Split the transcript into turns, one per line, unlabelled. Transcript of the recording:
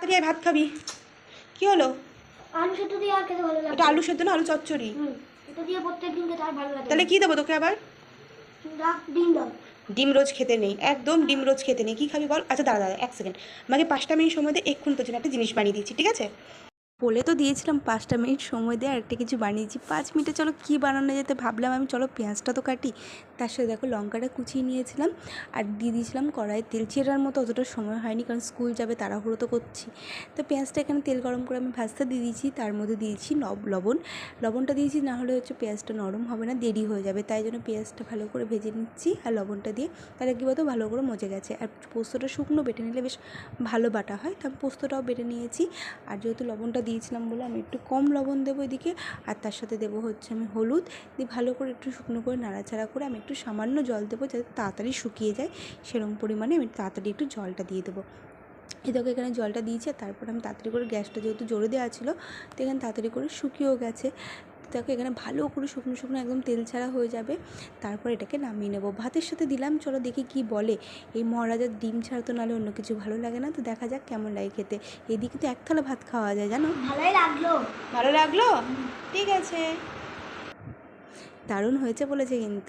দিয়ে ভাত খাবি? কি হলো?
আলু সেদ্ধ দিয়ে আর খেতে ভালো লাগে।
এটা আলু সেদ্ধ না আলু চচ্চড়ি?
এটা দিয়ে প্রত্যেকদিন খেতে আর ভালো লাগে।
তাহলে কি দেবো তোকে আবার?
ডিম দাও।
ডিম রোজ খেতে নেই, একদম ডিম রোজ খেতে নেই। কি খাবি বল? আচ্ছা দাঁড়া দাঁড়া 1 সেকেন্ড, আমাকে 5টা মিনিট সময় দে, এক্ষুনি তোর জন্য একটা জিনিস বানিয়ে দিচ্ছি, ঠিক আছে? বলে তো দিয়েছিলাম 5টা মিনিট সময় দিয়ে আরেকটা কিছু বানিয়েছি। 5 মিনিটে চলো কী বানানো যেতে ভাবলাম আমি, চলো পেঁয়াজটা তো কাটি। তার সাথে দেখো লঙ্কাটা কুচিয়ে নিয়েছিলাম আর দিয়ে দিয়েছিলাম কড়াইয়ে তেল। চেরার মতো অতটা সময় হয়নি, কারণ স্কুল যাবে, তাড়াহুড়ো তো করছি। তো পেঁয়াজটা এখানে তেল গরম করে আমি ভাজতে দিয়ে দিয়েছি। তার মধ্যে দিয়েছি লবণটা দিয়েছি, না হলে হচ্ছে পেঁয়াজটা নরম হবে না, দেরি হয়ে যাবে। তাই জন্য পেঁয়াজটা ভালো করে ভেজে নিচ্ছি আর লবণটা দিয়ে। তাহলে কী বলতো ভালো করে মজে গেছে। আর পোস্তটা শুকনো বেটে নিলে বেশ ভালো বাটা হয়, তো আমি পোস্তটাও বেটে নিয়েছি। আর যেহেতু লবণটা দিয়েছিলাম বলে আমি একটু কম লবণ দেবো এদিকে। আর তার সাথে দেবো হচ্ছে আমি হলুদ দিয়ে ভালো করে একটু শুকনো করে নাড়াচাড়া করে আমি একটু সামান্য জল দেবো, যাতে তাড়াতাড়ি শুকিয়ে যায়। সেরকম পরিমাণে আমি তাড়াতাড়ি একটু জলটা দিয়ে দেবো। এই দেখো এখানে জলটা দিয়েছি। আর তারপর আমি তাড়াতাড়ি করে গ্যাসটা যেহেতু জোরে দেওয়া ছিল, তো এখানে তাড়াতাড়ি করে শুকিয়েও গেছে। দেখো এখানে ভালো করে শুকনো শুকনো একদম তেল ছাড়া হয়ে যাবে। তারপর এটাকে নামিয়ে নেবো। ভাতের সাথে দিলাম, চলো দেখি কি বলে। এই মহারাজার ডিম ছাড়া তো নাহলে অন্য কিছু ভালো লাগে না, তো দেখা যাক কেমন লাগে খেতে। এদিকে তো 1 থালা ভাত খাওয়া যায় জানো।
ভালোই লাগলো।
ভালো লাগলো? ঠিক আছে, দারুণ হয়েছে বলেছে কিন্তু।